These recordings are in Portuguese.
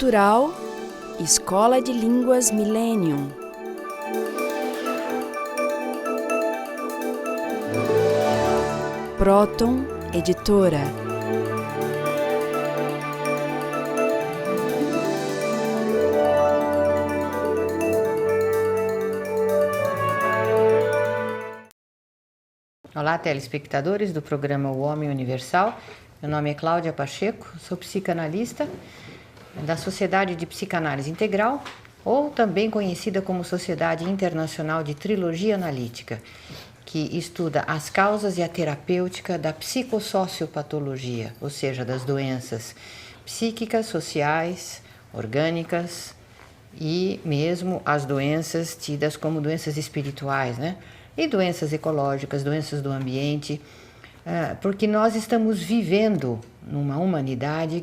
Cultural Escola de Línguas Millennium. Próton Editora. Olá, telespectadores do programa O Homem Universal. Meu nome é Cláudia Pacheco, sou psicanalista da Sociedade de Psicanálise Integral, ou também conhecida como Sociedade Internacional de Trilogia Analítica, que estuda as causas e a terapêutica da psicossociopatologia, ou seja, das doenças psíquicas, sociais, orgânicas e mesmo as doenças tidas como doenças espirituais, né? E doenças ecológicas, doenças do ambiente, porque nós estamos vivendo numa humanidade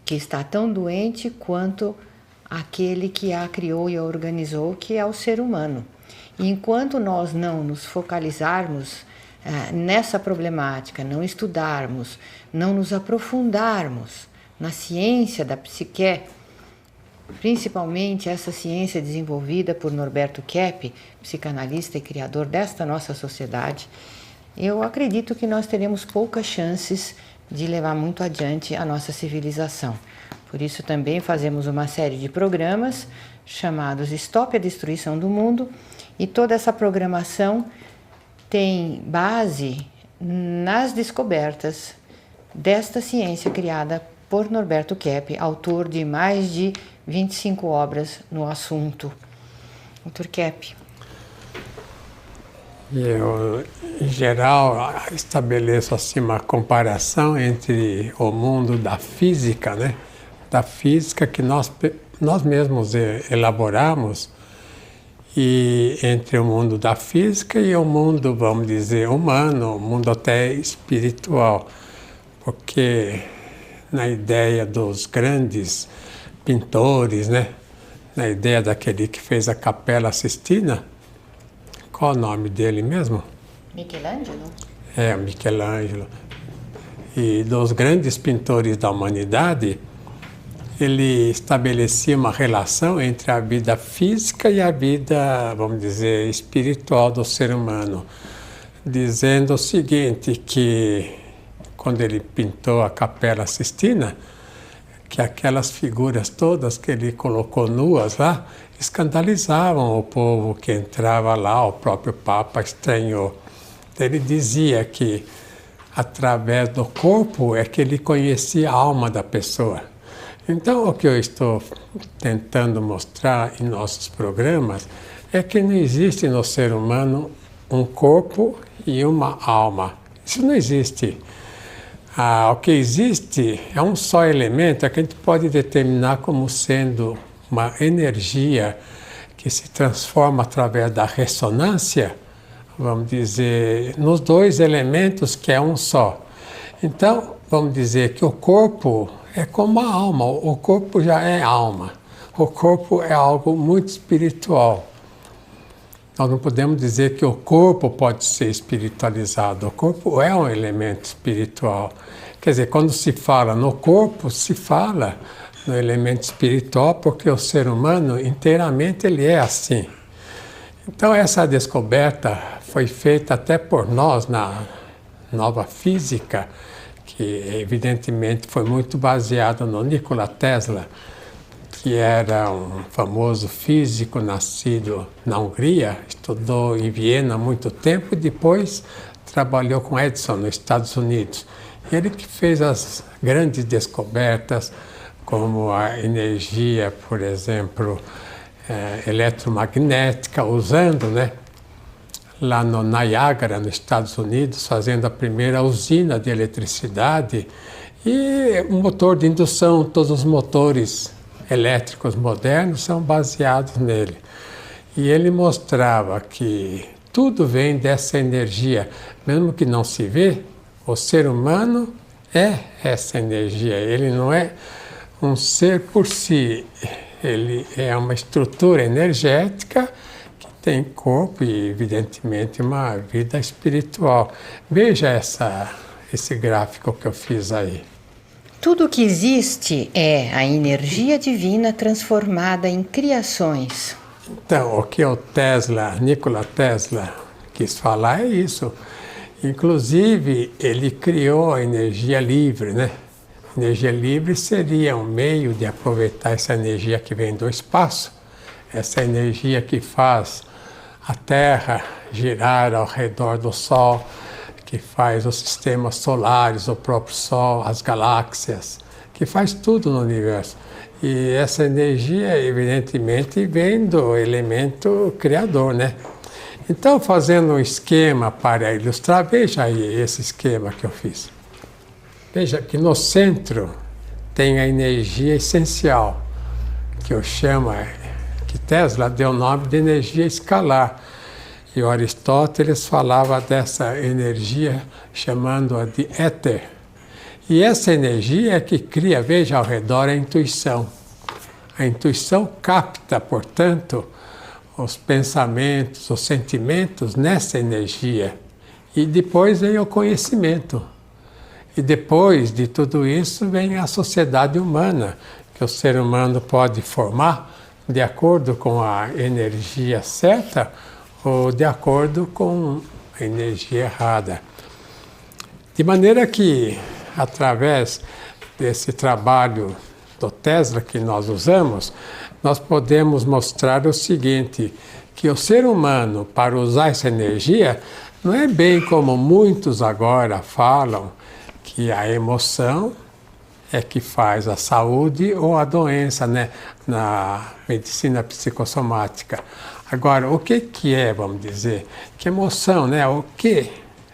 que está tão doente quanto aquele que a criou e a organizou, que é o ser humano. E enquanto nós não nos focalizarmos nessa problemática, não estudarmos, não nos aprofundarmos na ciência da psique, principalmente essa ciência desenvolvida por Norberto Kepp, psicanalista e criador desta nossa sociedade, eu acredito que nós teremos poucas chances de levar muito adiante a nossa civilização. Por isso também fazemos uma série de programas chamados Stop a Destruição do Mundo, e toda essa programação tem base nas descobertas desta ciência criada por Norberto Kepp, autor de mais de 25 obras no assunto. Dr. Kepp. Eu, em geral, estabeleço assim uma comparação entre o mundo da física, né? Da física que nós mesmos elaboramos, e entre o mundo da física e o mundo, vamos dizer, humano, o mundo até espiritual. Porque na ideia dos grandes pintores, né? Na ideia daquele que fez a Capela Sistina, qual o nome dele mesmo? Michelangelo? Michelangelo. E dos grandes pintores da humanidade, ele estabelecia uma relação entre a vida física e a vida, vamos dizer, espiritual do ser humano, dizendo o seguinte, que quando ele pintou a Capela Sistina, que aquelas figuras todas que ele colocou nuas lá, escandalizavam o povo que entrava lá, o próprio Papa estranhou. Ele dizia que através do corpo é que ele conhecia a alma da pessoa. Então, o que eu estou tentando mostrar em nossos programas é que não existe no ser humano um corpo e uma alma. Isso não existe. O que existe é um só elemento que a gente pode determinar como sendo uma energia que se transforma através da ressonância, vamos dizer, nos dois elementos que é um só. Então, vamos dizer que o corpo é como a alma, o corpo já é alma, o corpo é algo muito espiritual. Nós não podemos dizer que o corpo pode ser espiritualizado, o corpo é um elemento espiritual. Quer dizer, quando se fala no corpo, se fala no elemento espiritual, porque o ser humano inteiramente ele é assim. Então essa descoberta foi feita até por nós na nova física, que evidentemente foi muito baseada no Nikola Tesla, que era um famoso físico nascido na Hungria, estudou em Viena há muito tempo e depois trabalhou com Edison nos Estados Unidos. Ele que fez as grandes descobertas, como a energia, por exemplo, eletromagnética, usando, né, lá no Niágara, nos Estados Unidos, fazendo a primeira usina de eletricidade e um motor de indução. Todos os motores elétricos modernos são baseados nele. E ele mostrava que tudo vem dessa energia, mesmo que não se vê, o ser humano é essa energia, ele não é um ser por si, ele é uma estrutura energética que tem corpo e, evidentemente, uma vida espiritual. Veja esse gráfico que eu fiz aí. Tudo que existe é a energia divina transformada em criações. Então, o que o Nikola Tesla, quis falar é isso. Inclusive, ele criou a energia livre, né? Energia livre seria um meio de aproveitar essa energia que vem do espaço, essa energia que faz a Terra girar ao redor do Sol, que faz os sistemas solares, o próprio Sol, as galáxias, que faz tudo no universo. E essa energia, evidentemente, vem do elemento criador, né? Então, fazendo um esquema para ilustrar, veja aí esse esquema que eu fiz. Veja que no centro tem a energia essencial, que eu chamo, que Tesla deu o nome de energia escalar. E o Aristóteles falava dessa energia chamando-a de éter. E essa energia é que cria, veja ao redor, a intuição. A intuição capta, portanto, os pensamentos, os sentimentos nessa energia. E depois vem o conhecimento. E depois de tudo isso vem a sociedade humana, que o ser humano pode formar de acordo com a energia certa ou de acordo com a energia errada. De maneira que, através desse trabalho do Tesla que nós usamos, nós podemos mostrar o seguinte, que o ser humano, para usar essa energia, não é bem como muitos agora falam, que a emoção é que faz a saúde ou a doença, né, na medicina psicossomática. Agora, o que é, vamos dizer? Que emoção, né? O que,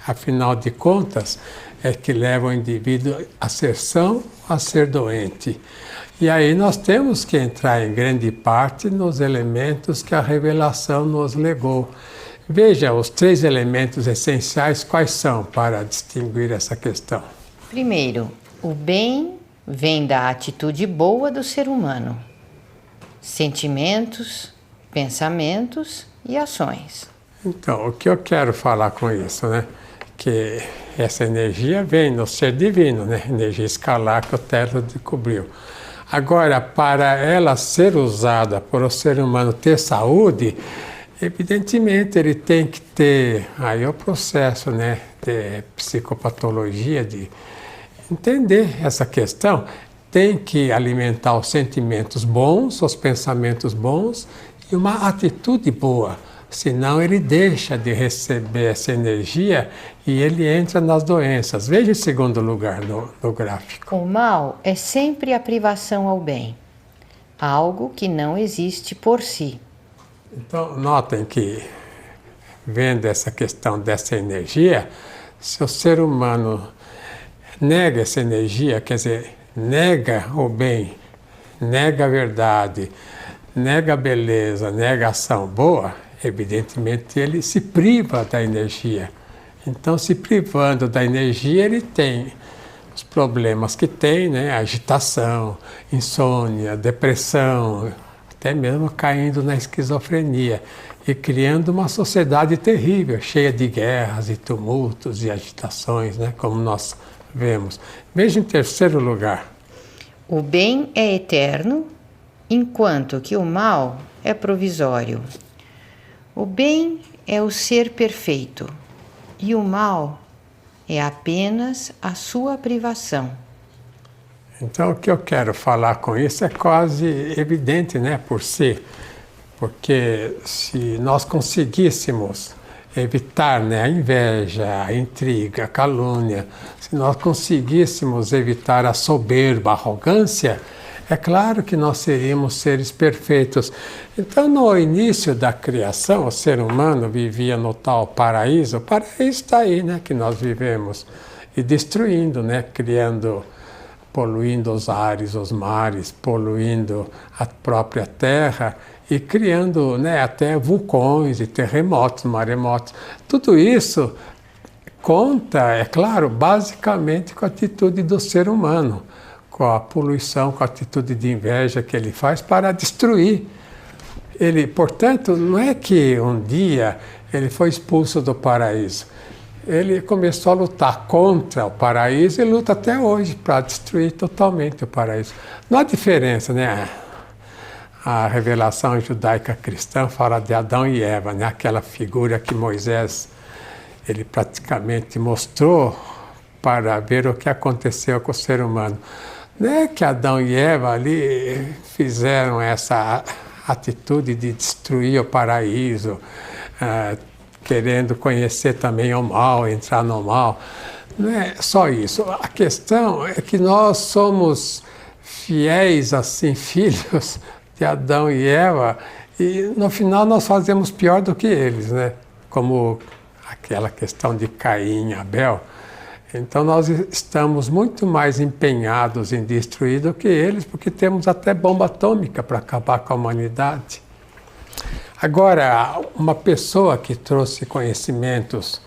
afinal de contas, é que leva o indivíduo a ser são, a ser doente? E aí nós temos que entrar em grande parte nos elementos que a revelação nos legou. Veja, os 3 elementos essenciais, quais são para distinguir essa questão? Primeiro, o bem vem da atitude boa do ser humano. Sentimentos, pensamentos e ações. Então, o que eu quero falar com isso, né? Que essa energia vem no ser divino, né? Energia escalar que o Tesla descobriu. Agora, para ela ser usada por o ser humano ter saúde, evidentemente ele tem que ter aí o processo, né, de psicopatologia, de entender essa questão, tem que alimentar os sentimentos bons, os pensamentos bons e uma atitude boa. Senão ele deixa de receber essa energia e ele entra nas doenças. Veja em segundo lugar no gráfico. O mal é sempre a privação ao bem, algo que não existe por si. Então, notem que, vendo essa questão dessa energia, se o ser humano nega essa energia, quer dizer, nega o bem, nega a verdade, nega a beleza, nega a ação boa, evidentemente ele se priva da energia. Então, se privando da energia, ele tem os problemas que tem, né? Agitação, insônia, depressão, até mesmo caindo na esquizofrenia e criando uma sociedade terrível, cheia de guerras e tumultos e agitações, né? Como nós vemos. Veja em terceiro lugar. O bem é eterno, enquanto que o mal é provisório. O bem é o ser perfeito e o mal é apenas a sua privação. Então, o que eu quero falar com isso é quase evidente, né, por si. Porque se nós conseguíssemos evitar, né, a inveja, a intriga, a calúnia, se nós conseguíssemos evitar a soberba, a arrogância, é claro que nós seríamos seres perfeitos. Então, no início da criação, o ser humano vivia no tal paraíso. O paraíso está aí, né, que nós vivemos. E destruindo, né, criando, poluindo os ares, os mares, poluindo a própria terra e criando, né, até vulcões e terremotos, maremotos. Tudo isso conta, é claro, basicamente com a atitude do ser humano, com a poluição, com a atitude de inveja que ele faz para destruir. Ele, portanto, não é que um dia ele foi expulso do paraíso. ele começou a lutar contra o paraíso e luta até hoje para destruir totalmente o paraíso. Não há diferença, né? A revelação judaica cristã fala de Adão e Eva, né? Aquela figura que Moisés ele praticamente mostrou para ver o que aconteceu com o ser humano. Não é que Adão e Eva ali fizeram essa atitude de destruir o paraíso, querendo conhecer também o mal, entrar no mal. Não é só isso. A questão é que nós somos fiéis, assim, filhos de Adão e Eva, e no final nós fazemos pior do que eles, né? Como aquela questão de Caim e Abel. Então nós estamos muito mais empenhados em destruir do que eles, porque temos até bomba atômica para acabar com a humanidade. Agora, uma pessoa que trouxe conhecimentos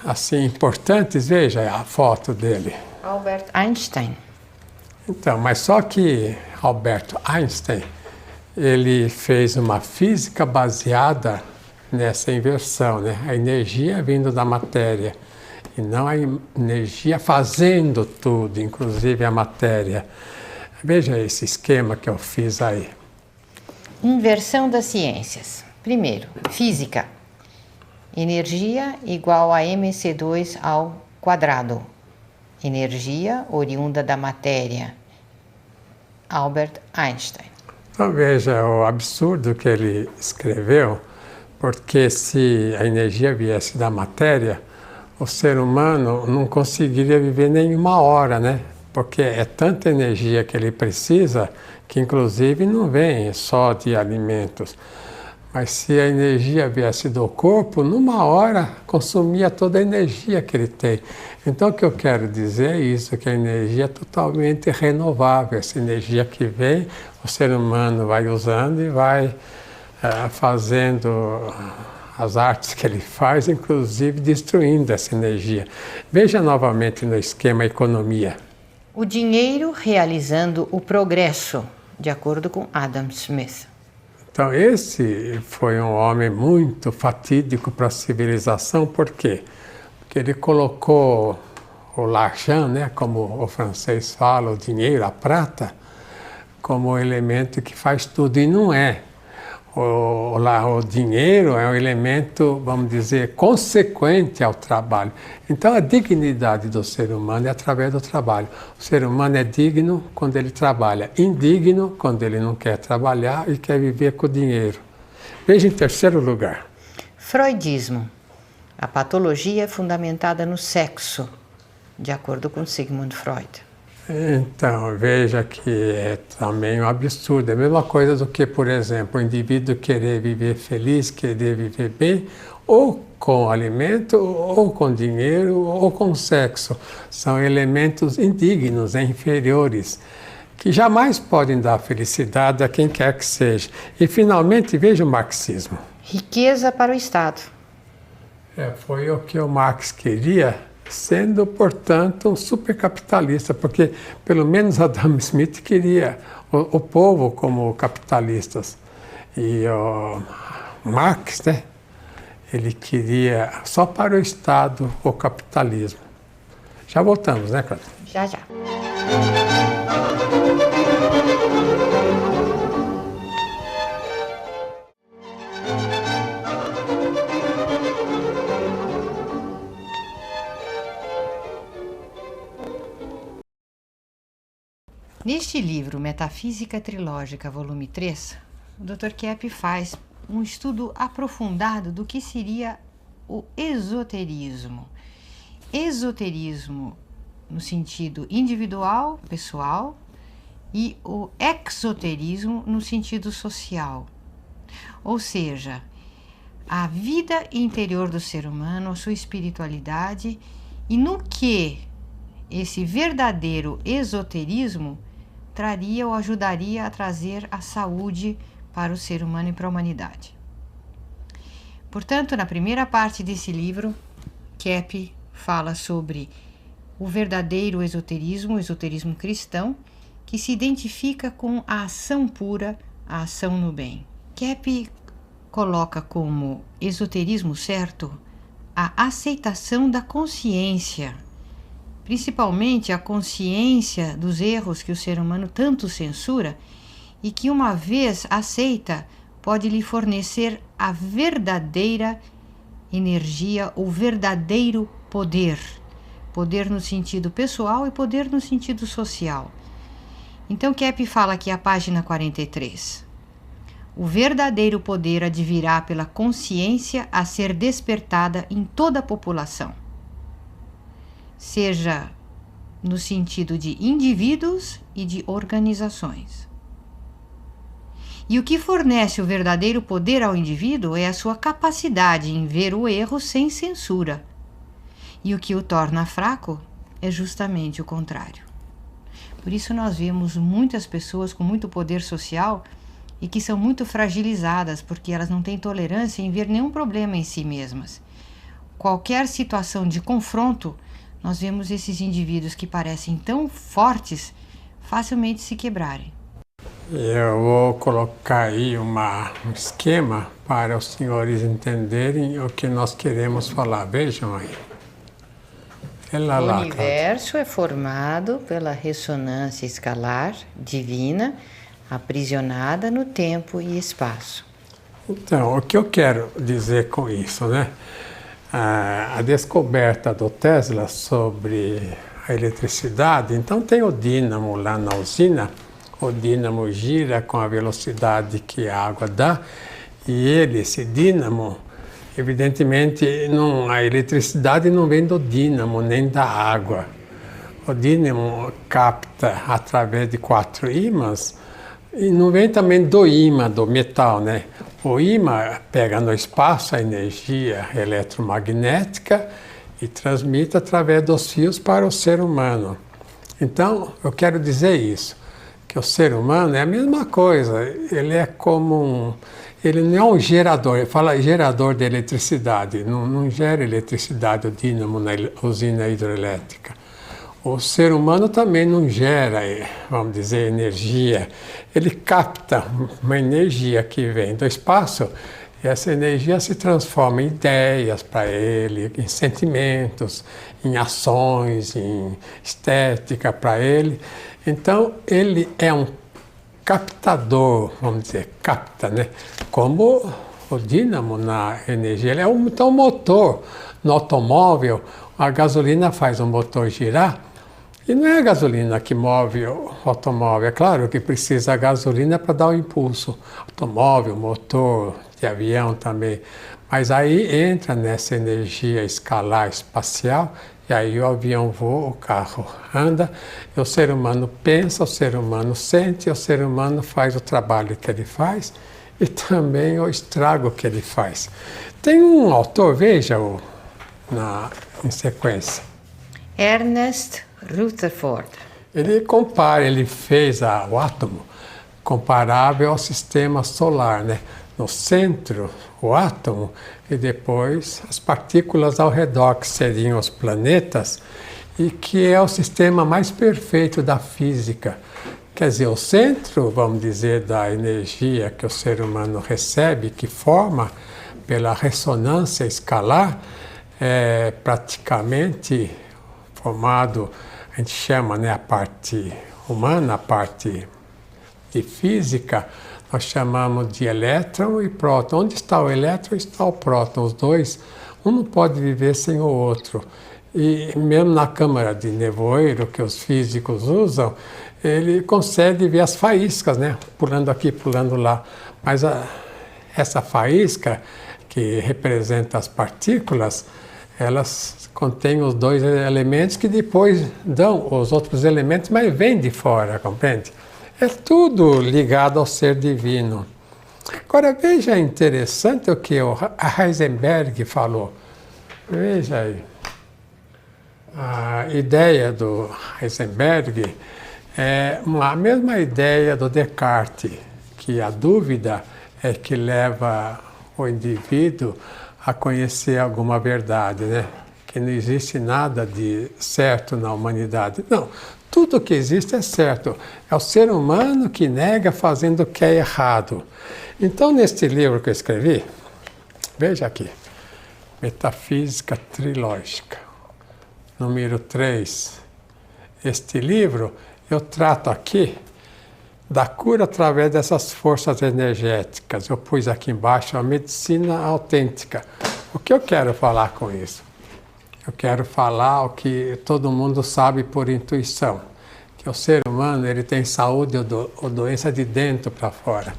assim importantes, veja a foto dele. Albert Einstein. Então, mas só que Albert Einstein, ele fez uma física baseada nessa inversão, né? A energia vindo da matéria e não a energia fazendo tudo, inclusive a matéria. Veja esse esquema que eu fiz aí. Inversão das ciências. Primeiro, física. Energia igual a mc2 ao quadrado. Energia oriunda da matéria. Albert Einstein. Então veja o absurdo que ele escreveu, porque se a energia viesse da matéria, o ser humano não conseguiria viver nenhuma hora, né? Porque é tanta energia que ele precisa que inclusive não vem só de alimentos. Mas se a energia viesse do corpo, numa hora consumia toda a energia que ele tem. Então o que eu quero dizer é isso, que a energia é totalmente renovável. Essa energia que vem, o ser humano vai usando e vai fazendo as artes que ele faz, inclusive destruindo essa energia. Veja novamente no esquema economia. O dinheiro realizando o progresso, de acordo com Adam Smith. Então esse foi um homem muito fatídico para a civilização, por quê? Porque ele colocou o l'argent, né, como o francês fala, o dinheiro, a prata, como o elemento que faz tudo, e não é. O dinheiro é um elemento, vamos dizer, consequente ao trabalho. Então a dignidade do ser humano é através do trabalho. O ser humano é digno quando ele trabalha, indigno quando ele não quer trabalhar e quer viver com o dinheiro. Veja em terceiro lugar. Freudismo. A patologia é fundamentada no sexo, de acordo com Sigmund Freud. Então, veja que é também um absurdo. É a mesma coisa do que, por exemplo, o indivíduo querer viver feliz, querer viver bem, ou com alimento, ou com dinheiro, ou com sexo. São elementos indignos, inferiores, que jamais podem dar felicidade a quem quer que seja. E, finalmente, veja o marxismo. Riqueza para o Estado. Foi o que o Marx queria, sendo, portanto, um supercapitalista, porque pelo menos Adam Smith queria o povo como capitalistas. E o Marx, né, ele queria só para o Estado o capitalismo. Já voltamos, né, Cláudia? Já, já. Neste livro, Metafísica Trilógica, volume 3, o Dr. Kepp faz um estudo aprofundado do que seria o esoterismo. Esoterismo no sentido individual, pessoal, e o exoterismo no sentido social. Ou seja, a vida interior do ser humano, a sua espiritualidade, e no que esse verdadeiro esoterismo traria ou ajudaria a trazer a saúde para o ser humano e para a humanidade. Portanto, na primeira parte desse livro, Kepp fala sobre o verdadeiro esoterismo, o esoterismo cristão, que se identifica com a ação pura, a ação no bem. Kepp coloca como esoterismo certo a aceitação da consciência, principalmente a consciência dos erros que o ser humano tanto censura e que, uma vez aceita, pode lhe fornecer a verdadeira energia, o verdadeiro poder. Poder no sentido pessoal e poder no sentido social. Então, Keppe fala aqui a página 43. O verdadeiro poder advirá pela consciência a ser despertada em toda a população, seja no sentido de indivíduos e de organizações. E o que fornece o verdadeiro poder ao indivíduo é a sua capacidade em ver o erro sem censura. E o que o torna fraco é justamente o contrário. Por isso nós vemos muitas pessoas com muito poder social e que são muito fragilizadas, porque elas não têm tolerância em ver nenhum problema em si mesmas. Qualquer situação de confronto, nós vemos esses indivíduos que parecem tão fortes, facilmente se quebrarem. Eu vou colocar aí um esquema para os senhores entenderem o que nós queremos falar. Vejam aí. O universo é formado pela ressonância escalar divina, aprisionada no tempo e espaço. Então, o que eu quero dizer com isso, né? A descoberta do Tesla sobre a eletricidade, então tem o dínamo lá na usina, o dínamo gira com a velocidade que a água dá, e esse dínamo, evidentemente, a eletricidade não vem do dínamo nem da água. O dínamo capta através de 4 ímãs, e não vem também do ímã, do metal, né? O ímã pega no espaço a energia eletromagnética e transmite através dos fios para o ser humano. Então, eu quero dizer isso, que o ser humano é a mesma coisa, ele é como ele não é um gerador, ele fala gerador de eletricidade, não gera eletricidade o dínamo na usina hidroelétrica. O ser humano também não gera, vamos dizer, energia. Ele capta uma energia que vem do espaço e essa energia se transforma em ideias para ele, em sentimentos, em ações, em estética para ele. Então, ele é um captador, vamos dizer, capta, né? Como o dínamo na energia. Ele é um motor. No automóvel, a gasolina faz o motor girar. E não é a gasolina que move o automóvel. É claro que precisa a gasolina para dar o impulso. Automóvel, motor de avião também. Mas aí entra nessa energia escalar espacial, e aí o avião voa, o carro anda, e o ser humano pensa, o ser humano sente, e o ser humano faz o trabalho que ele faz e também o estrago que ele faz. Tem um autor, veja em sequência. Ernest Rutherford. Ele fez o átomo comparável ao sistema solar, né? No centro, o átomo, e depois as partículas ao redor, que seriam os planetas, e que é o sistema mais perfeito da física. Quer dizer, o centro, vamos dizer, da energia que o ser humano recebe, que forma pela ressonância escalar, é praticamente formado, a gente chama, né, a parte humana, a parte de física, nós chamamos de elétron e próton. Onde está o elétron, está o próton. Os dois, um não pode viver sem o outro. E mesmo na câmara de nevoeiro, que os físicos usam, ele consegue ver as faíscas, né? Pulando aqui, pulando lá. Mas essa faísca, que representa as partículas, elas contêm os dois elementos que depois dão os outros elementos, mas vêm de fora, compreende? É tudo ligado ao ser divino. Agora, veja interessante o que o Heisenberg falou. Veja aí. A ideia do Heisenberg é a mesma ideia do Descartes, que a dúvida é que leva o indivíduo a conhecer alguma verdade, né? Que não existe nada de certo na humanidade. Não. Tudo que existe é certo. É o ser humano que nega fazendo o que é errado. Então, neste livro que eu escrevi, veja aqui. Metafísica Trilógica. Número 3. Este livro eu trato aqui da cura através dessas forças energéticas. Eu pus aqui embaixo a medicina autêntica. O que eu quero falar com isso? Eu quero falar o que todo mundo sabe por intuição, que o ser humano ele tem saúde ou doença de dentro para fora.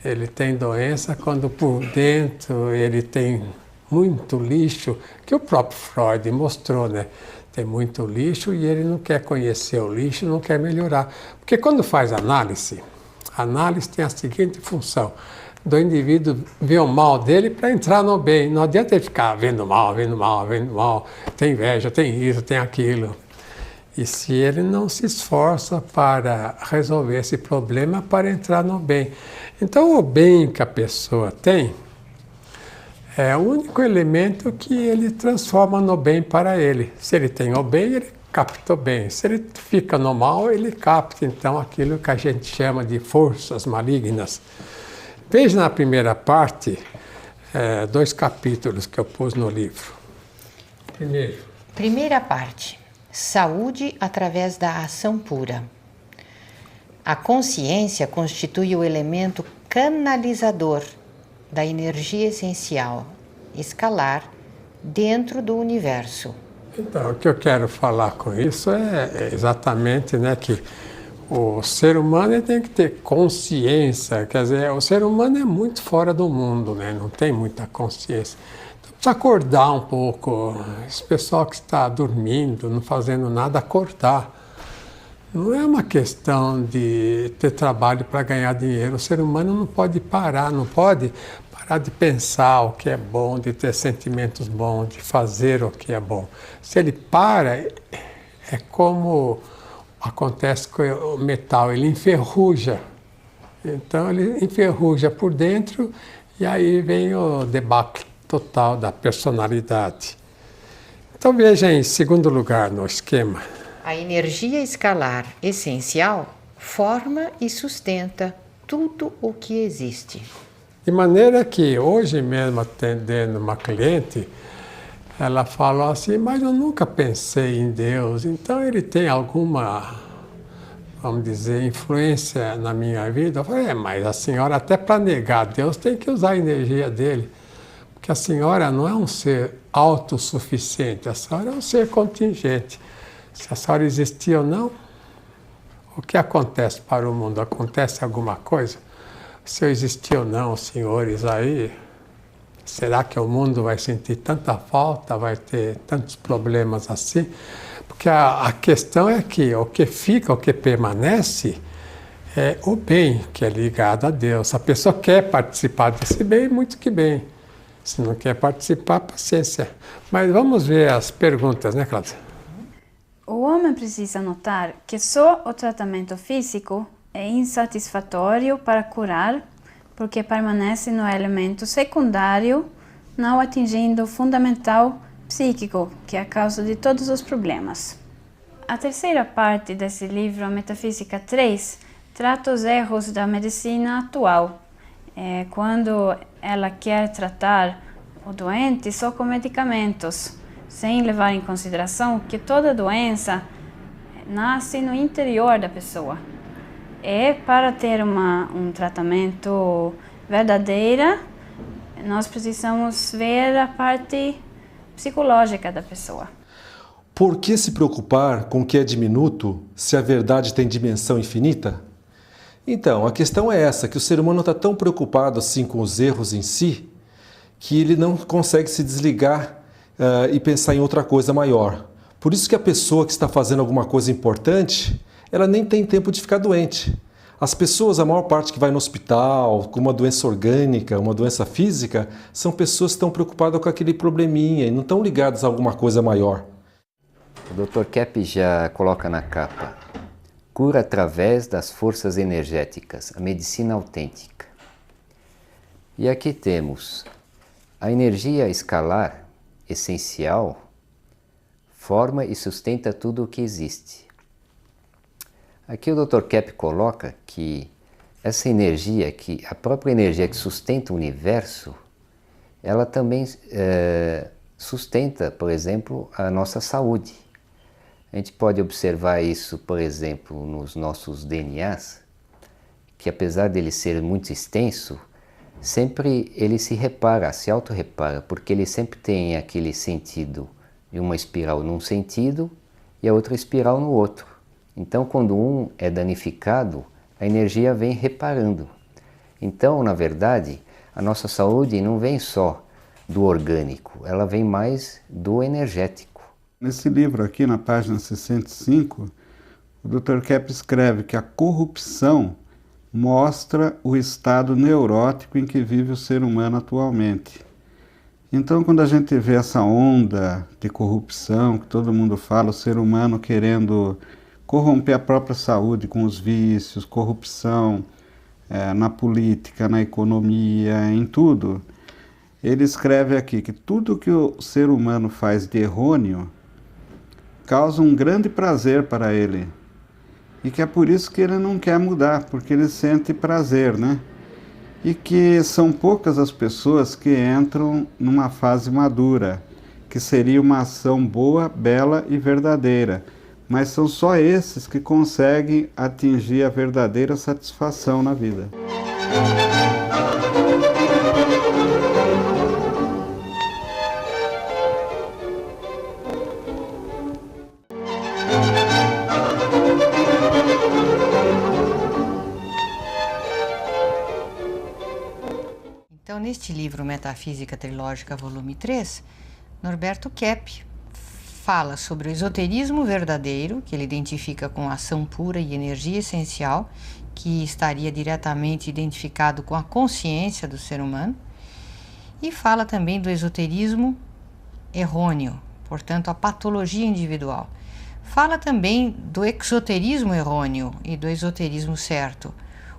Ele tem doença quando por dentro ele tem muito lixo, que o próprio Freud mostrou, né? Tem muito lixo e ele não quer conhecer o lixo, não quer melhorar. Porque quando faz análise, a análise tem a seguinte função: do indivíduo ver o mal dele para entrar no bem. Não adianta ele ficar vendo mal, tem inveja, tem isso, tem aquilo. E se ele não se esforça para resolver esse problema, para entrar no bem. Então o bem que a pessoa tem é o único elemento que ele transforma no bem para ele. Se ele tem o bem, ele capta o bem. Se ele fica no mal, ele capta, então, aquilo que a gente chama de forças malignas. Veja na primeira parte, 2 capítulos que eu pus no livro. Primeiro. Primeira parte. Saúde através da ação pura. A consciência constitui o elemento canalizador da energia essencial, escalar, dentro do universo. Então, o que eu quero falar com isso é exatamente, né, que o ser humano ele tem que ter consciência, quer dizer, o ser humano é muito fora do mundo, né, não tem muita consciência. Então, precisa acordar um pouco, esse pessoal que está dormindo, não fazendo nada, acordar. Não é uma questão de ter trabalho para ganhar dinheiro. O ser humano não pode parar, não pode parar de pensar o que é bom, de ter sentimentos bons, de fazer o que é bom. Se ele para, é como acontece com o metal, ele enferruja. Então ele enferruja por dentro e aí vem o debacle total da personalidade. Então veja em segundo lugar no esquema. A energia escalar essencial forma e sustenta tudo o que existe. De maneira que hoje mesmo atendendo uma cliente, ela falou assim, mas eu nunca pensei em Deus, então ele tem alguma, vamos dizer, influência na minha vida? Eu falei, mas a senhora até para negar Deus tem que usar a energia dele, porque a senhora não é um ser autossuficiente, a senhora é um ser contingente. Se a senhora existir ou não, o que acontece para o mundo? Acontece alguma coisa? Se eu existir ou não, senhores aí, será que o mundo vai sentir tanta falta, vai ter tantos problemas assim? Porque a questão é que o que fica, o que permanece, é o bem que é ligado a Deus. Se a pessoa quer participar desse bem, muito que bem. Se não quer participar, paciência. Mas vamos ver as perguntas, né, Cláudia? O homem precisa notar que só o tratamento físico é insatisfatório para curar, porque permanece no elemento secundário, não atingindo o fundamental psíquico, que é a causa de todos os problemas. A terceira parte desse livro, a Metafísica 3, trata os erros da medicina atual. Quando ela quer tratar o doente só com medicamentos, sem levar em consideração que toda doença nasce no interior da pessoa. E para ter um tratamento verdadeiro, nós precisamos ver a parte psicológica da pessoa. Por que se preocupar com o que é diminuto se a verdade tem dimensão infinita? Então, a questão é essa, que o ser humano está tão preocupado assim com os erros em si, que ele não consegue se desligar e pensar em outra coisa maior. Por isso que a pessoa que está fazendo alguma coisa importante, ela nem tem tempo de ficar doente. As pessoas, a maior parte que vai no hospital, com uma doença orgânica, uma doença física, são pessoas que estão preocupadas com aquele probleminha e não estão ligadas a alguma coisa maior. O Dr. Kepp já coloca na capa: cura através das forças energéticas, a medicina autêntica. E aqui temos a energia escalar essencial, forma e sustenta tudo o que existe. Aqui o Dr. Kepp coloca que essa energia, a própria energia que sustenta o universo, ela também sustenta, por exemplo, a nossa saúde. A gente pode observar isso, por exemplo, nos nossos DNAs, que apesar dele ser muito extenso, sempre ele se repara, se auto-repara, porque ele sempre tem aquele sentido de uma espiral num sentido e a outra espiral no outro. Então, quando um é danificado, a energia vem reparando. Então, na verdade, a nossa saúde não vem só do orgânico, ela vem mais do energético. Nesse livro aqui, na página 65, o Dr. Kepp escreve que a corrupção mostra o estado neurótico em que vive o ser humano atualmente. Então, quando a gente vê essa onda de corrupção, que todo mundo fala, o ser humano querendo corromper a própria saúde com os vícios, corrupção na política, na economia, em tudo, ele escreve aqui que tudo que o ser humano faz de errôneo causa um grande prazer para ele. E que é por isso que ele não quer mudar, porque ele sente prazer, né? E que são poucas as pessoas que entram numa fase madura, que seria uma ação boa, bela e verdadeira. Mas são só esses que conseguem atingir a verdadeira satisfação na vida. Então, neste livro Metafísica Trilógica, volume 3, Norberto Kepp fala sobre o esoterismo verdadeiro, que ele identifica com a ação pura e energia essencial, que estaria diretamente identificado com a consciência do ser humano, e fala também do esoterismo errôneo, portanto, a patologia individual. Fala também do exoterismo errôneo e do esoterismo certo.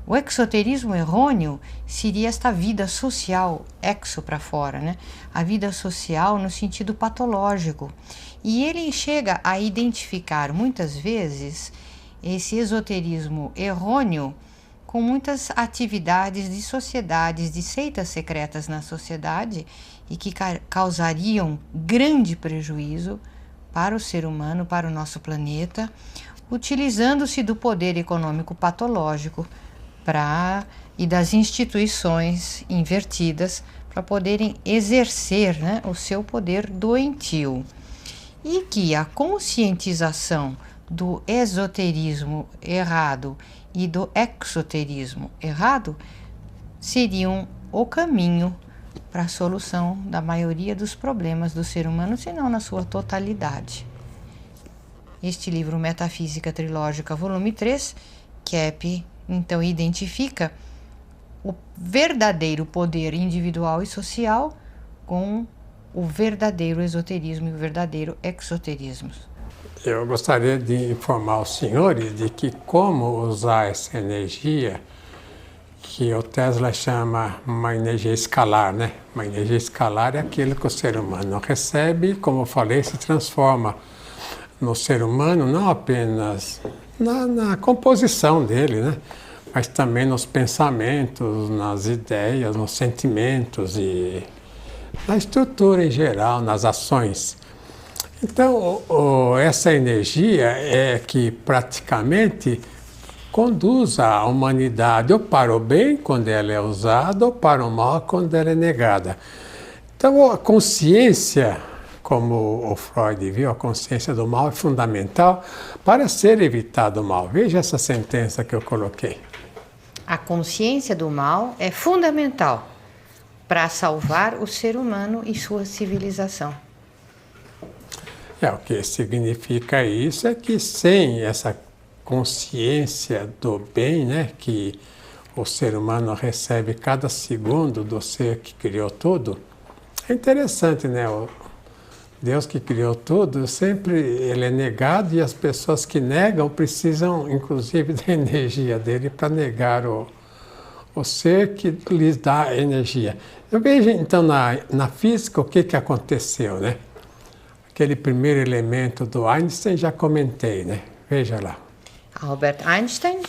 O exoterismo errôneo seria esta vida social, exo para fora, né? A vida social no sentido patológico. E ele chega a identificar muitas vezes esse esoterismo errôneo com muitas atividades de sociedades, de seitas secretas na sociedade e que causariam grande prejuízo para o ser humano, para o nosso planeta, utilizando-se do poder econômico patológico e das instituições invertidas para poderem exercer, né, o seu poder doentio. E que a conscientização do esoterismo errado e do exoterismo errado seriam o caminho para a solução da maioria dos problemas do ser humano, se não na sua totalidade. Este livro Metafísica Trilógica, volume 3, Kepp então identifica o verdadeiro poder individual e social com o verdadeiro esoterismo e o verdadeiro exoterismo. Eu gostaria de informar os senhores de que como usar essa energia que o Tesla chama uma energia escalar, né? Uma energia escalar é aquilo que o ser humano recebe, como eu falei, se transforma no ser humano, não apenas na composição dele, né? Mas também nos pensamentos, nas ideias, nos sentimentos e na estrutura em geral, nas ações. Então, essa energia é que praticamente conduz a humanidade ou para o bem, quando ela é usada, ou para o mal, quando ela é negada. Então, a consciência, como o Freud viu, a consciência do mal é fundamental para ser evitado o mal. Veja essa sentença que eu coloquei. A consciência do mal é fundamental para salvar o ser humano e sua civilização. O que significa isso é que sem essa consciência do bem, né, que o ser humano recebe cada segundo do ser que criou tudo, é interessante, né? O Deus que criou tudo, sempre ele é negado e as pessoas que negam precisam, inclusive, da energia dele para negar o ser que lhes dá energia. Eu vejo, então, na física o que aconteceu, né? Aquele primeiro elemento do Einstein, já comentei, né? Veja lá. Albert Einstein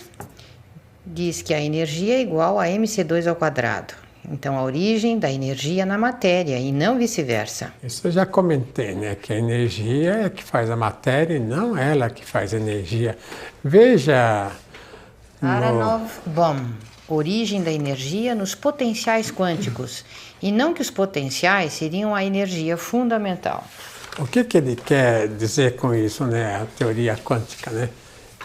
diz que a energia é igual a mc2 ao quadrado. Então, a origem da energia na matéria e não vice-versa. Isso eu já comentei, né? Que a energia é que faz a matéria e não ela que faz a energia. Veja... Aranov Bohm, origem da energia nos potenciais quânticos, e não que os potenciais seriam a energia fundamental. O que ele quer dizer com isso, né? A teoria quântica, né?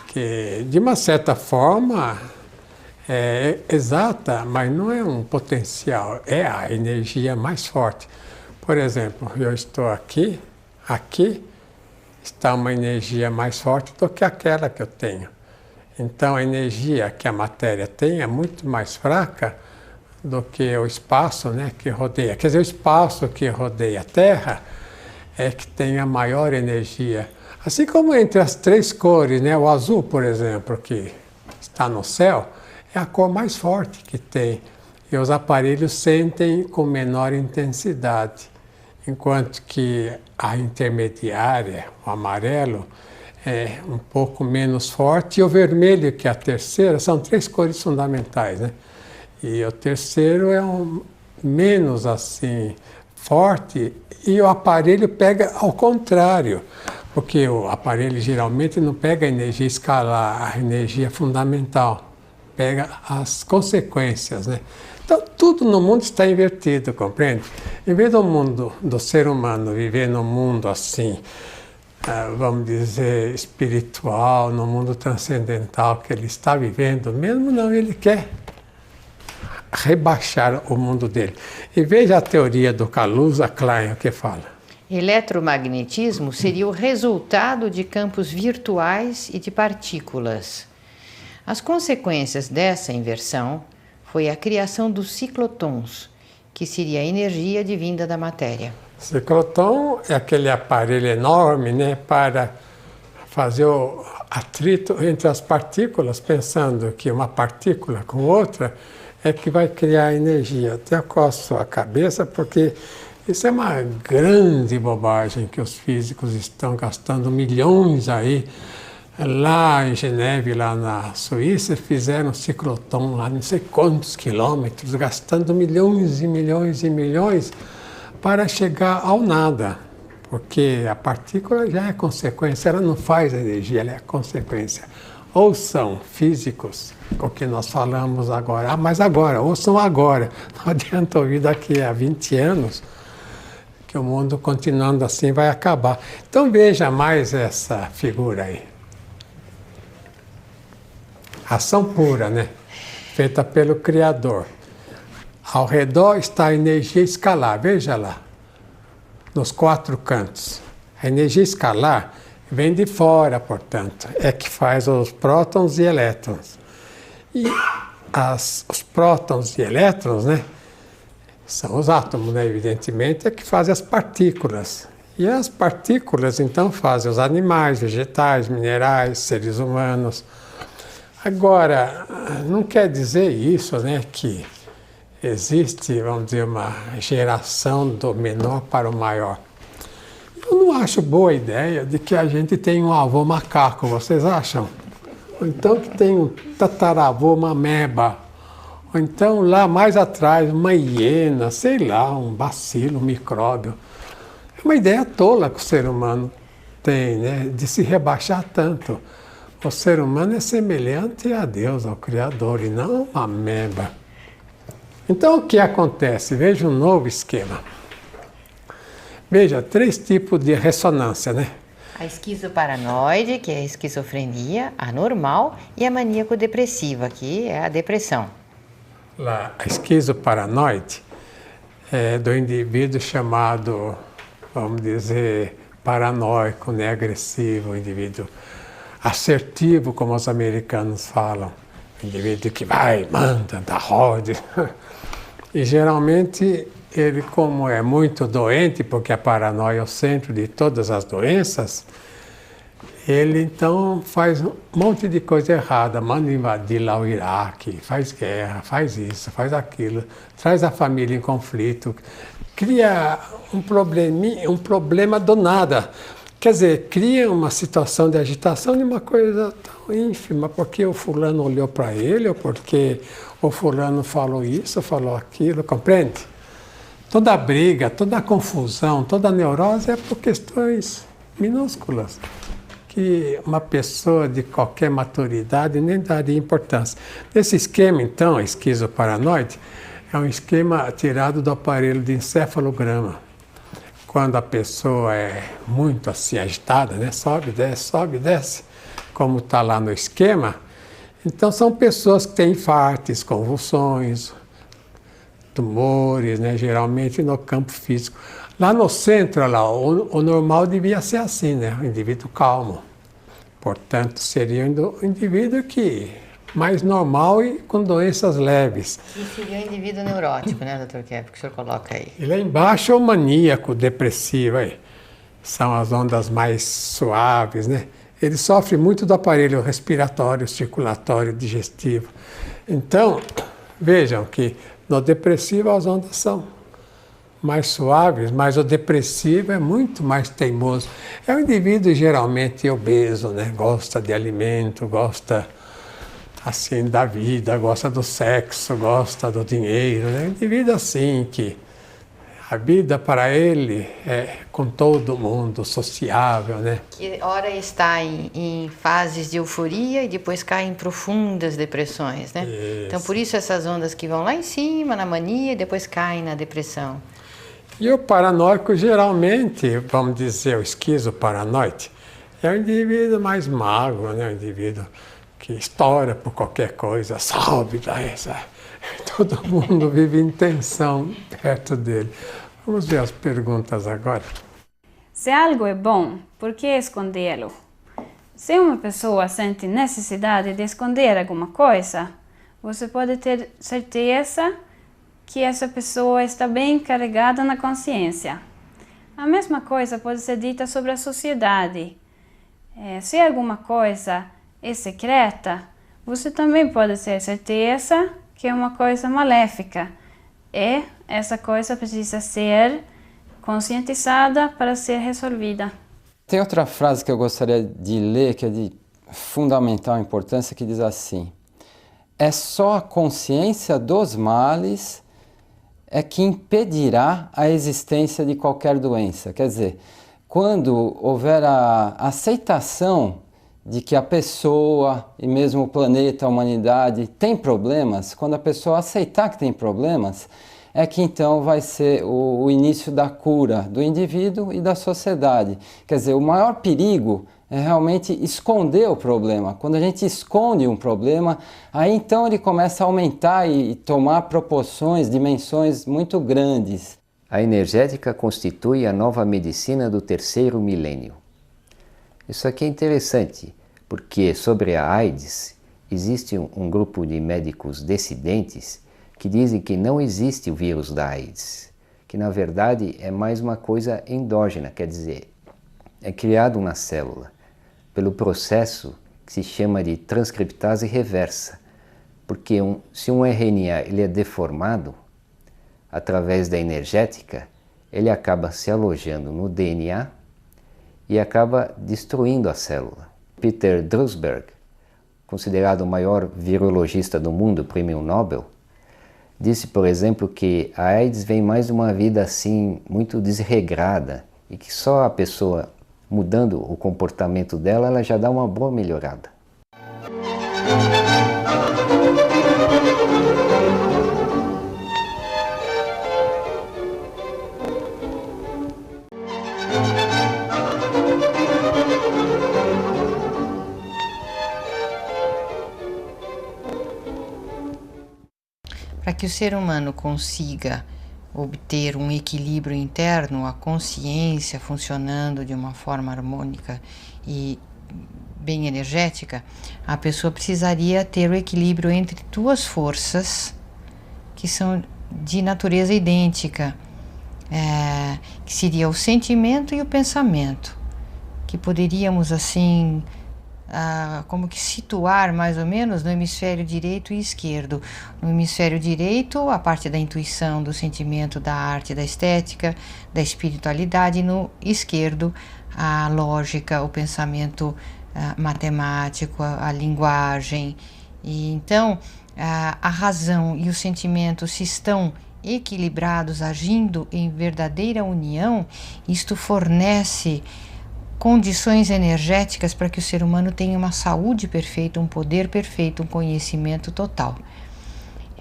Que, de uma certa forma, é exata, mas não é um potencial, é a energia mais forte. Por exemplo, eu estou aqui está uma energia mais forte do que aquela que eu tenho. Então, a energia que a matéria tem é muito mais fraca do que o espaço, né, que rodeia. Quer dizer, o espaço que rodeia a Terra é que tem a maior energia. Assim como entre as três cores, né, o azul, por exemplo, que está no céu, é a cor mais forte que tem. E os aparelhos sentem com menor intensidade. Enquanto que a intermediária, o amarelo, é um pouco menos forte, e o vermelho, que é a terceira, são três cores fundamentais, né? E o terceiro é menos assim forte, e o aparelho pega ao contrário, porque o aparelho geralmente não pega a energia escalar, a energia fundamental, pega as consequências, né? Então, tudo no mundo está invertido, compreende? Em vez do mundo, do ser humano viver num mundo assim, vamos dizer, espiritual, no mundo transcendental que ele está vivendo, mesmo não, ele quer rebaixar o mundo dele. E veja a teoria do Kaluza-Klein, o que fala. Eletromagnetismo seria o resultado de campos virtuais e de partículas. As consequências dessa inversão foi a criação dos ciclotons, que seria a energia advinda da matéria. Ciclotron é aquele aparelho enorme, né, para fazer o atrito entre as partículas, pensando que uma partícula com outra é que vai criar energia. Até coço a cabeça, porque isso é uma grande bobagem que os físicos estão gastando milhões aí. Lá em Geneve, lá na Suíça, fizeram um ciclotron lá não sei quantos quilômetros, gastando milhões e milhões e milhões para chegar ao nada, porque a partícula já é consequência, ela não faz energia, ela é consequência. Ou são físicos, o que nós falamos agora, mas agora, ou são agora, não adianta ouvir daqui a 20 anos, que o mundo continuando assim vai acabar. Então veja mais essa figura aí. Ação pura, né? Feita pelo Criador. Ao redor está a energia escalar, veja lá, nos quatro cantos. A energia escalar vem de fora, portanto, é que faz os prótons e elétrons. E os prótons e elétrons, né, são os átomos, né, evidentemente, é que fazem as partículas. E as partículas, então, fazem os animais, vegetais, minerais, seres humanos. Agora, não quer dizer isso, né, que existe, vamos dizer, uma geração do menor para o maior. Eu não acho boa a ideia de que a gente tem um avô macaco, vocês acham? Ou então que tem um tataravô, uma ameba. Ou então lá mais atrás, uma hiena, sei lá, um bacilo, um micróbio. É uma ideia tola que o ser humano tem, né, de se rebaixar tanto. O ser humano é semelhante a Deus, ao Criador, e não uma ameba. Então, o que acontece? Veja um novo esquema. Veja, 3 tipos de ressonância, né? A esquizoparanoide, que é a esquizofrenia, a normal, e a maníaco-depressiva, que é a depressão. Lá, a esquizoparanoide é do indivíduo chamado, vamos dizer, paranoico, né? Agressivo, indivíduo assertivo, como os americanos falam. Indivíduo que vai, manda, dá roda. E geralmente ele, como é muito doente, porque a paranoia é o centro de todas as doenças, ele então faz um monte de coisa errada, manda invadir lá o Iraque, faz guerra, faz isso, faz aquilo, traz a família em conflito, cria um problema do nada, Quer dizer, cria uma situação de agitação de uma coisa tão ínfima, porque o fulano olhou para ele, ou porque o fulano falou isso, falou aquilo, compreende? Toda a briga, toda a confusão, toda a neurose é por questões minúsculas, que uma pessoa de qualquer maturidade nem daria importância. Esse esquema, então, esquizoparanoide, é um esquema tirado do aparelho de encefalograma. Quando a pessoa é muito assim agitada, né? Sobe, desce, como está lá no esquema, então são pessoas que têm infartos, convulsões, tumores, né? Geralmente no campo físico. Lá no centro, lá, o normal devia ser assim, né? O indivíduo calmo. Portanto, seria um indivíduo mais normal e com doenças leves. Que seria o indivíduo neurótico, né, Dr. Kepp, que o senhor coloca aí? E lá embaixo é o maníaco, depressivo, aí. São as ondas mais suaves, né? Ele sofre muito do aparelho respiratório, circulatório, digestivo. Então, vejam que no depressivo as ondas são mais suaves, mas o depressivo é muito mais teimoso. É um indivíduo geralmente obeso, né? Gosta de alimento, gosta assim da vida, gosta do sexo, gosta do dinheiro, né? Um indivíduo assim que a vida para ele é com todo mundo, sociável, né? Que ora está em fases de euforia e depois cai em profundas depressões, né? Isso. Então por isso essas ondas que vão lá em cima, na mania, e depois caem na depressão. E o paranoico geralmente, vamos dizer, o esquizoparanoide, é o indivíduo mais magro, né? O indivíduo que estoura por qualquer coisa, sobe, daí, sabe? Todo mundo vive em tensão perto dele. Vamos ver as perguntas agora. Se algo é bom, por que escondê-lo? Se uma pessoa sente necessidade de esconder alguma coisa, você pode ter certeza que essa pessoa está bem carregada na consciência. A mesma coisa pode ser dita sobre a sociedade. Se alguma coisa é secreta, você também pode ter certeza que é uma coisa maléfica. E essa coisa precisa ser conscientizada para ser resolvida. Tem outra frase que eu gostaria de ler, que é de fundamental importância, que diz assim: é só a consciência dos males é que impedirá a existência de qualquer doença. Quer dizer, quando houver a aceitação de que a pessoa e mesmo o planeta, a humanidade tem problemas, quando a pessoa aceitar que tem problemas, é que então vai ser o início da cura do indivíduo e da sociedade. Quer dizer, o maior perigo é realmente esconder o problema. Quando a gente esconde um problema, aí então ele começa a aumentar e tomar proporções, dimensões muito grandes. A energética constitui a nova medicina do terceiro milênio. Isso aqui é interessante, porque sobre a AIDS existe um grupo de médicos dissidentes que dizem que não existe o vírus da AIDS, que na verdade é mais uma coisa endógena, quer dizer, é criado na célula pelo processo que se chama de transcriptase reversa, porque se um RNA ele é deformado, através da energética, ele acaba se alojando no DNA e acaba destruindo a célula. Peter Drusberg, considerado o maior virologista do mundo, prêmio Nobel, disse, por exemplo, que a AIDS vem mais de uma vida assim, muito desregrada, e que só a pessoa mudando o comportamento dela, ela já dá uma boa melhorada. Para que o ser humano consiga obter um equilíbrio interno, a consciência funcionando de uma forma harmônica e bem energética, a pessoa precisaria ter o equilíbrio entre duas forças que são de natureza idêntica, que seria o sentimento e o pensamento, que poderíamos assim como que situar mais ou menos no hemisfério direito e esquerdo. No hemisfério direito, a parte da intuição, do sentimento, da arte, da estética, da espiritualidade, e no esquerdo, a lógica, o pensamento matemático, a linguagem. E então, a razão e o sentimento, se estão equilibrados, agindo em verdadeira união, isto fornece condições energéticas para que o ser humano tenha uma saúde perfeita, um poder perfeito, um conhecimento total.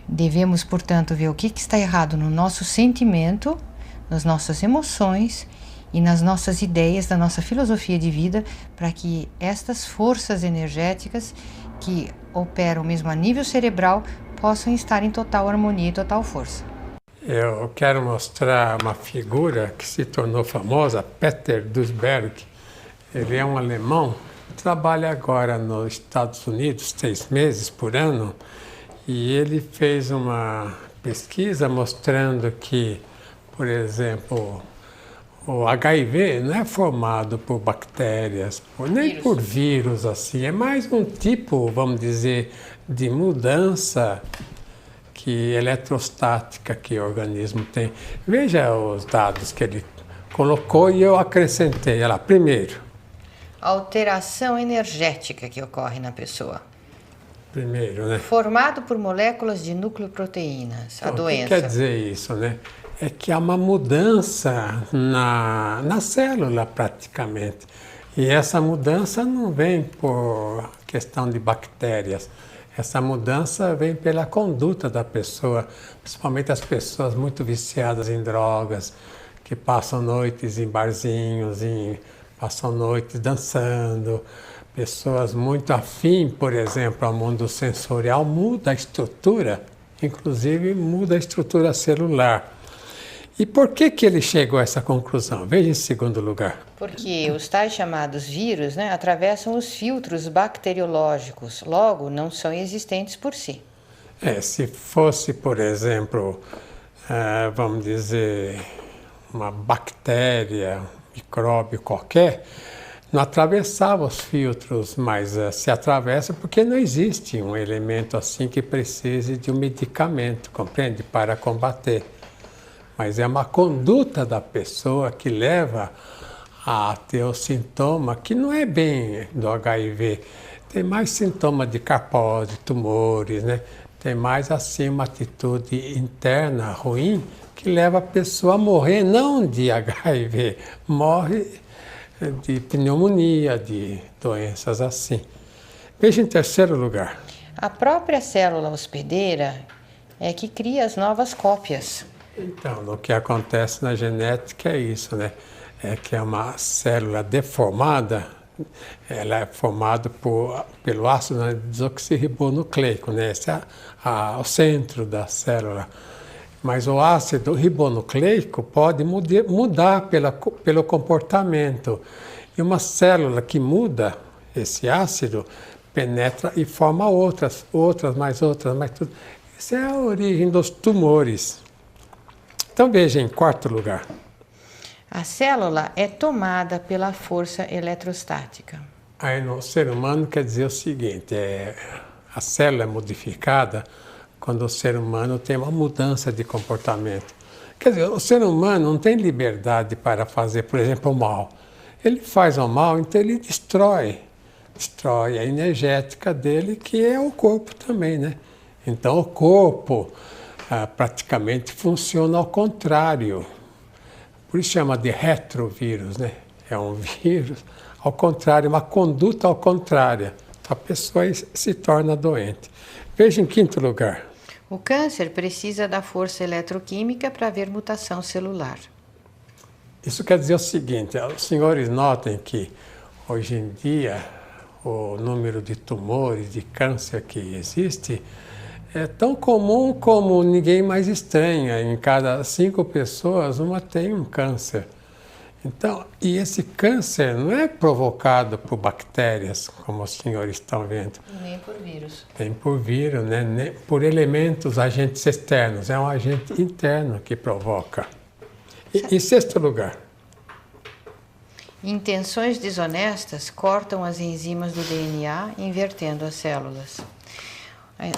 Devemos, portanto, ver o que está errado no nosso sentimento, nas nossas emoções e nas nossas ideias, da nossa filosofia de vida, para que estas forças energéticas que operam mesmo a nível cerebral possam estar em total harmonia e total força. Eu quero mostrar uma figura que se tornou famosa, Peter Duisberg. Ele é um alemão, trabalha agora nos Estados Unidos 6 meses por ano, e ele fez uma pesquisa mostrando que, por exemplo, o HIV não é formado por bactérias, nem por vírus assim, é mais um tipo, vamos dizer, de mudança eletrostática que o organismo tem. Veja os dados que ele colocou e eu acrescentei. Olha lá, primeiro, Alteração energética que ocorre na pessoa. Primeiro, né? Formado por moléculas de nucleoproteínas, a doença. O que quer dizer isso, né? É que há uma mudança na célula, praticamente. E essa mudança não vem por questão de bactérias. Essa mudança vem pela conduta da pessoa, principalmente as pessoas muito viciadas em drogas, que passam noites em barzinhos, passam noites dançando. Pessoas muito afim, por exemplo, ao mundo sensorial, muda a estrutura, inclusive muda a estrutura celular. E por que ele chegou a essa conclusão? Veja em segundo lugar. Porque os tais chamados vírus, né, atravessam os filtros bacteriológicos, logo não são existentes por si. Se fosse, por exemplo, vamos dizer, uma bactéria, micróbio qualquer, não atravessava os filtros, mas se atravessa porque não existe um elemento assim que precise de um medicamento, compreende? Para combater. Mas é uma conduta da pessoa que leva a ter o sintoma que não é bem do HIV. Tem mais sintoma de carpose, tumores, né? Tem mais assim uma atitude interna ruim que leva a pessoa a morrer, não de HIV, morre de pneumonia, de doenças assim. Veja em terceiro lugar. A própria célula hospedeira é que cria as novas cópias. Então, o que acontece na genética é isso, né? É que é uma célula deformada, ela é formada pelo ácido desoxirribonucleico, né? Esse é o centro da célula. Mas o ácido ribonucleico pode mudar pelo comportamento. E uma célula que muda esse ácido penetra e forma outras, mais tudo. Essa é a origem dos tumores. Então veja em quarto lugar. A célula é tomada pela força eletrostática. Aí no ser humano quer dizer o seguinte, a célula é modificada quando o ser humano tem uma mudança de comportamento. Quer dizer, o ser humano não tem liberdade para fazer, por exemplo, o mal. Ele faz o mal, então ele destrói a energética dele, que é o corpo também, né? Então o corpo praticamente funciona ao contrário. Por isso chama de retrovírus, né? É um vírus ao contrário, uma conduta ao contrário. A pessoa se torna doente. Veja em quinto lugar. O câncer precisa da força eletroquímica para haver mutação celular. Isso quer dizer o seguinte, os senhores notem que hoje em dia o número de tumores, de câncer que existe é tão comum como ninguém mais estranha. Em cada 5 pessoas, uma tem um câncer. Então, e esse câncer não é provocado por bactérias, como os senhores estão vendo. Nem por vírus. Nem por vírus, né? Nem por elementos, agentes externos. É um agente interno que provoca. Em sexto lugar. Intenções desonestas cortam as enzimas do DNA, invertendo as células.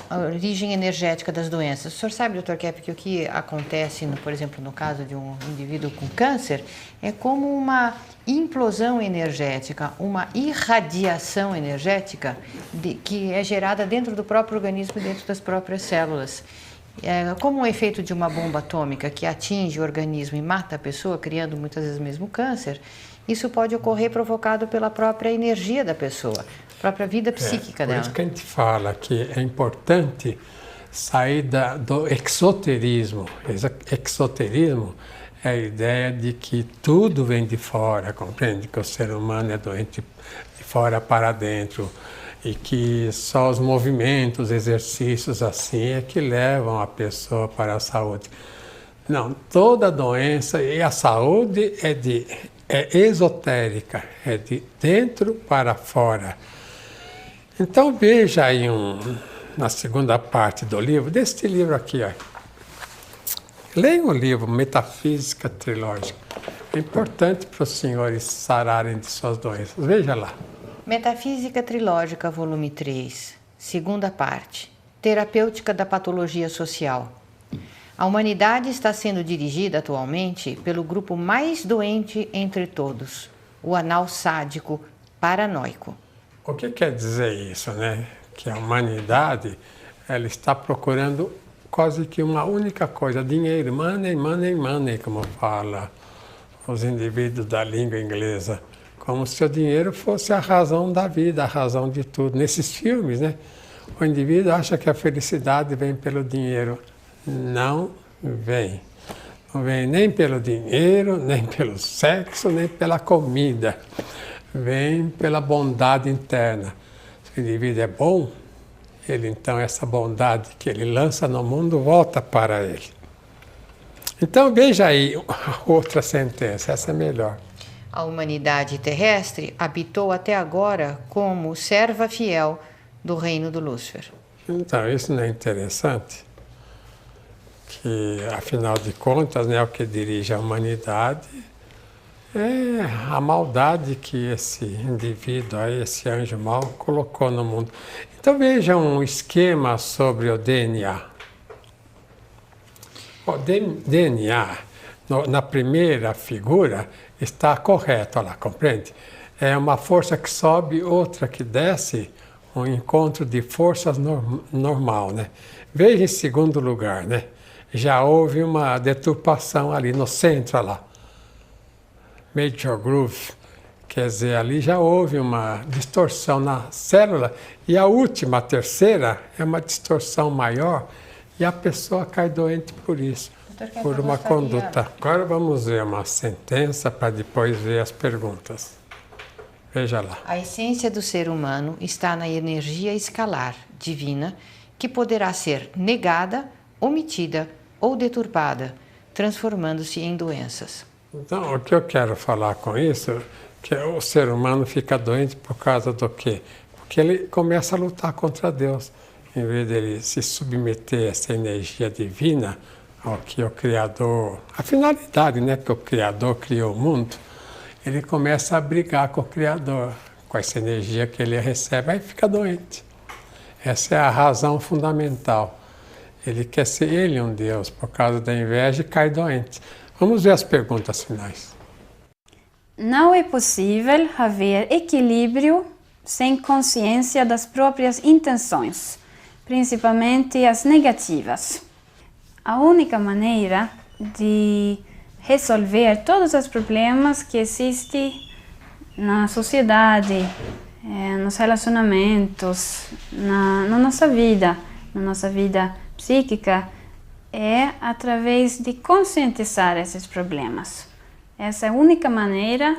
A origem energética das doenças. O senhor sabe, Dr. Kepp, que o que acontece, por exemplo, no caso de um indivíduo com câncer, é como uma implosão energética, uma irradiação energética que é gerada dentro do próprio organismo, dentro das próprias células. É como um efeito de uma bomba atômica que atinge o organismo e mata a pessoa, criando muitas vezes mesmo câncer. Isso pode ocorrer provocado pela própria energia da pessoa, a própria vida psíquica dela. Por isso que a gente fala que é importante sair do exoterismo. Exoterismo é a ideia de que tudo vem de fora, compreende? Que o ser humano é doente de fora para dentro e que só os movimentos, exercícios assim é que levam a pessoa para a saúde. Não, toda doença e a saúde é esotérica, é de dentro para fora. Então veja aí na segunda parte do livro, deste livro aqui, ó. Leiam o livro Metafísica Trilógica. É importante para os senhores sararem de suas doenças. Veja lá. Metafísica Trilógica, volume 3, segunda parte. Terapêutica da patologia social. A humanidade está sendo dirigida atualmente pelo grupo mais doente entre todos, o anal sádico paranoico. O que quer dizer isso, né? Que a humanidade ela está procurando quase que uma única coisa, dinheiro, money, money, money, como fala os indivíduos da língua inglesa, como se o dinheiro fosse a razão da vida, a razão de tudo. Nesses filmes, né? O indivíduo acha que a felicidade vem pelo dinheiro. Não vem. Não vem nem pelo dinheiro, nem pelo sexo, nem pela comida. Vem pela bondade interna. Se o indivíduo é bom, então essa bondade que ele lança no mundo volta para ele. Então veja aí outra sentença, essa é melhor. A humanidade terrestre habitou até agora como serva fiel do reino do Lúcifer. Então isso não é interessante? Que, afinal de contas, né, o que dirige a humanidade é a maldade que esse indivíduo, aí, esse anjo mau, colocou no mundo. Então veja um esquema sobre o DNA. O DNA, na primeira figura, está correto, olha lá, compreende? É uma força que sobe, outra que desce, um encontro de forças normal, né? Veja em segundo lugar, né? Já houve uma deturpação ali no centro, olha lá. Major groove, quer dizer, ali já houve uma distorção na célula e a última, a terceira, é uma distorção maior e a pessoa cai doente por isso, por uma conduta. Agora vamos ver uma sentença para depois ver as perguntas. Veja lá. A essência do ser humano está na energia escalar, divina, que poderá ser negada, omitida ou deturpada, transformando-se em doenças. Então, o que eu quero falar com isso, que o ser humano fica doente por causa do quê? Porque ele começa a lutar contra Deus. Em vez dele se submeter a essa energia divina, ao que o Criador, a finalidade, né, que o Criador criou o mundo, ele começa a brigar com o Criador, com essa energia que ele recebe, aí fica doente. Essa é a razão fundamental. Ele quer ser ele um Deus, por causa da inveja e cai doente. Vamos ver as perguntas finais. Não é possível haver equilíbrio sem consciência das próprias intenções, principalmente as negativas. A única maneira de resolver todos os problemas que existem na sociedade, nos relacionamentos, na nossa vida psíquica, é através de conscientizar esses problemas. Essa é a única maneira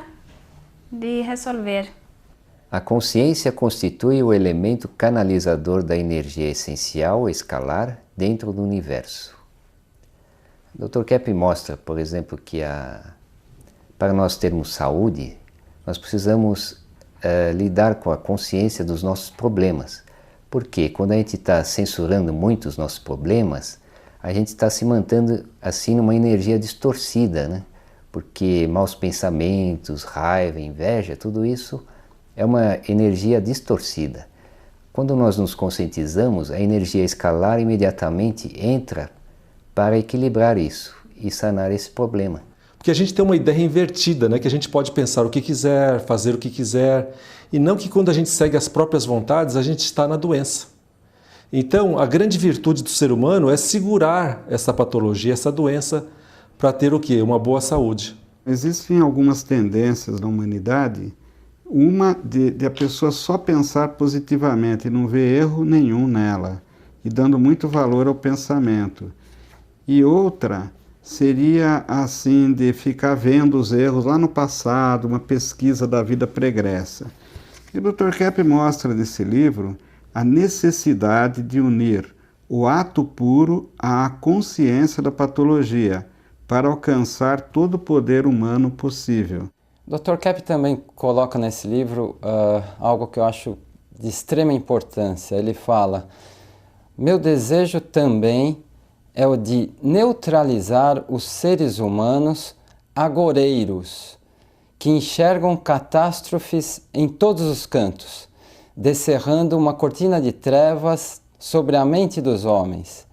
de resolver. A consciência constitui o elemento canalizador da energia essencial escalar dentro do universo. O Dr. Kepp mostra, por exemplo, que para nós termos saúde, nós precisamos lidar com a consciência dos nossos problemas. Porque quando a gente está censurando muito os nossos problemas, a gente está se mantendo assim numa energia distorcida, né? porque maus pensamentos, raiva, inveja, tudo isso é uma energia distorcida. Quando nós nos conscientizamos, a energia escalar imediatamente entra para equilibrar isso e sanar esse problema. Porque a gente tem uma ideia invertida, né? Que a gente pode pensar o que quiser, fazer o que quiser, e não que quando a gente segue as próprias vontades, a gente está na doença. Então, a grande virtude do ser humano é segurar essa patologia, essa doença, para ter o quê? Uma boa saúde. Existem algumas tendências na humanidade, uma de a pessoa só pensar positivamente e não ver erro nenhum nela, e dando muito valor ao pensamento. E outra seria assim de ficar vendo os erros lá no passado, uma pesquisa da vida pregressa. E o Dr. Kepp mostra nesse livro a necessidade de unir o ato puro à consciência da patologia para alcançar todo o poder humano possível. Dr. Kepp também coloca nesse livro algo que eu acho de extrema importância. Ele fala: meu desejo também é o de neutralizar os seres humanos agoreiros, que enxergam catástrofes em todos os cantos, descerrando uma cortina de trevas sobre a mente dos homens.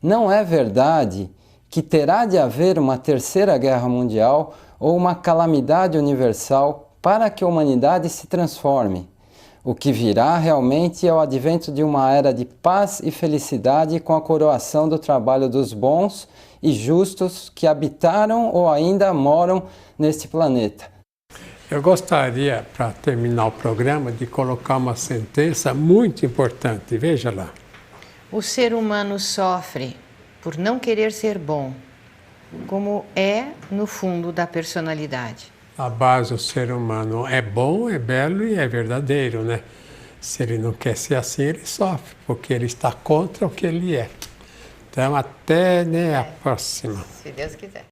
Não é verdade que terá de haver uma terceira guerra mundial ou uma calamidade universal para que a humanidade se transforme. O que virá realmente é o advento de uma era de paz e felicidade com a coroação do trabalho dos bons e justos que habitaram ou ainda moram neste planeta. Eu gostaria, para terminar o programa, de colocar uma sentença muito importante. Veja lá. O ser humano sofre por não querer ser bom, como é no fundo da personalidade. A base do ser humano é bom, é belo e é verdadeiro, né? Se ele não quer ser assim, ele sofre, porque ele está contra o que ele é. Então, até a próxima. Se Deus quiser.